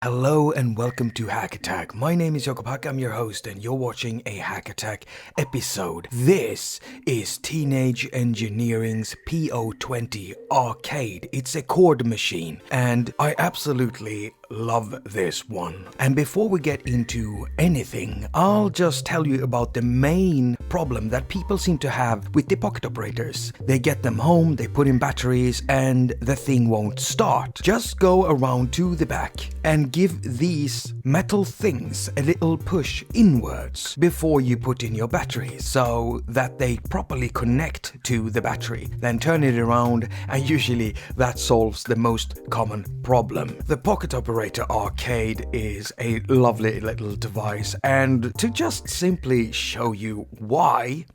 Hello and welcome to haQ. My name is Jakob, I'm your host and you're watching a haQ episode. This is Teenage Engineering's PO20 Arcade. It's a chord machine and I absolutely love this one. And before we get into anything, I'll just tell you about the main problem that people seem to have with the pocket operators. They get them home, they put in batteries and the thing won't start. Just go around to the back and give these metal things a little push inwards before you put in your battery so that they properly connect to the battery. Then turn it around and usually that solves the most common problem. The pocket operator Arcade is a lovely little device, and to just simply show you why,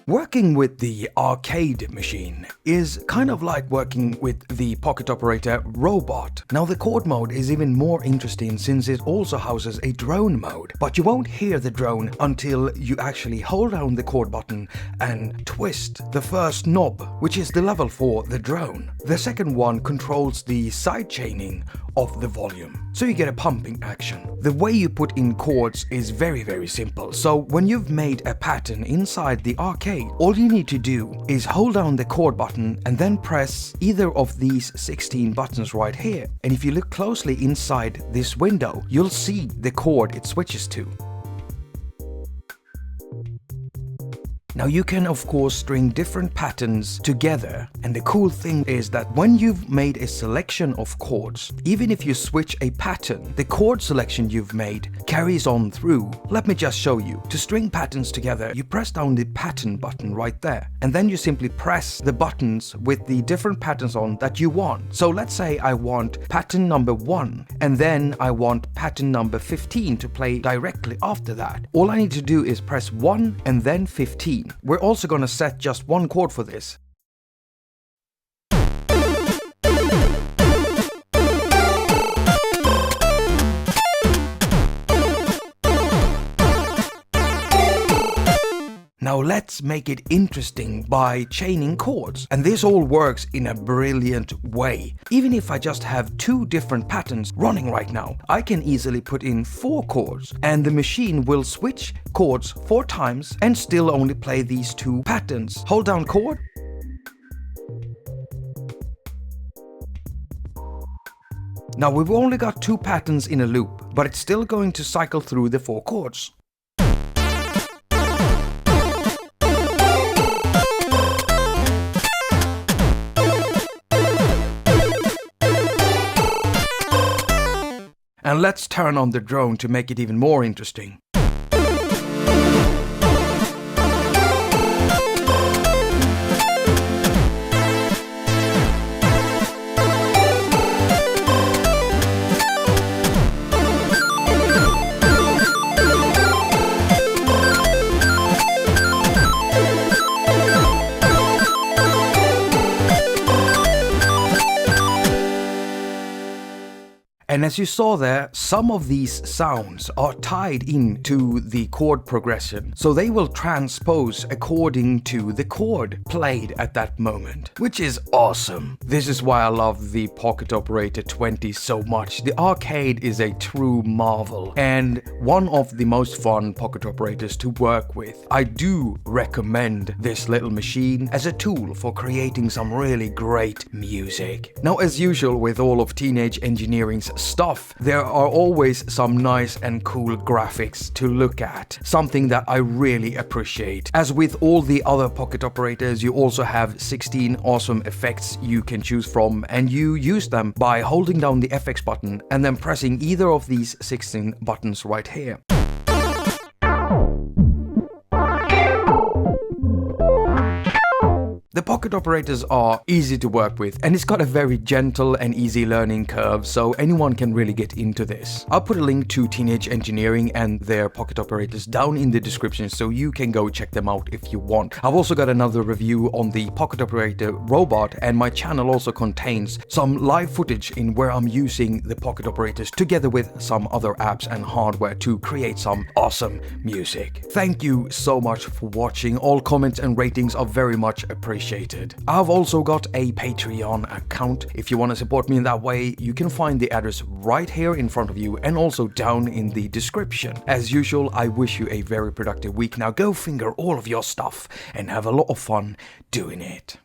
working with the arcade machine is kind of like working with the pocket operator robot. Now the chord mode is even more interesting since it also houses a drone mode, but you won't hear the drone until you actually hold down the chord button and twist the first knob, which is the level for the drone. The second one controls the side chaining of the volume, so you get a pumping action. The way you put in chords is very simple. So when you've made a pattern inside the arcade, all you need to do is hold down the chord button and then press either of these 16 buttons right here. And if you look closely inside this window, you'll see the chord it switches to. Now you can of course string different patterns together, and the cool thing is that when you've made a selection of chords, even if you switch a pattern, the chord selection you've made carries on through. Let me just show you. To string patterns together, you press down the pattern button right there, and then you simply press the buttons with the different patterns on that you want. So let's say I want pattern number 1, and then I want pattern number 15 to play directly after that. All I need to do is press 1 and then 15. We're also going to set just one chord for this. Now let's make it interesting by chaining chords. And this all works in a brilliant way. Even if I just have 2 different patterns running right now, I can easily put in 4 chords and the machine will switch chords 4 times and still only play these 2 patterns. Hold down chord. Now we've only got 2 patterns in a loop, but it's still going to cycle through the 4 chords. And let's turn on the drone to make it even more interesting. And as you saw there, some of these sounds are tied into the chord progression, so they will transpose according to the chord played at that moment, which is awesome. This is why I love the Pocket Operator 20 so much. The arcade is a true marvel and one of the most fun pocket operators to work with. I do recommend this little machine as a tool for creating some really great music. Now, as usual with all of Teenage Engineering's stuff, there are always some nice and cool graphics to look at, something that I really appreciate. As with all the other pocket operators, you also have 16 awesome effects you can choose from, and you use them by holding down the FX button and then pressing either of these 16 buttons right here. The pocket operators are easy to work with, and it's got a very gentle and easy learning curve, so anyone can really get into this. I'll put a link to Teenage Engineering and their pocket operators down in the description so you can go check them out if you want. I've also got another review on the pocket operator robot, and my channel also contains some live footage in where I'm using the pocket operators together with some other apps and hardware to create some awesome music. Thank you so much for watching. All comments and ratings are very much appreciated. I've also got a Patreon account. If you want to support me in that way, you can find the address right here in front of you and also down in the description. As usual, I wish you a very productive week. Now go finger all of your stuff and have a lot of fun doing it.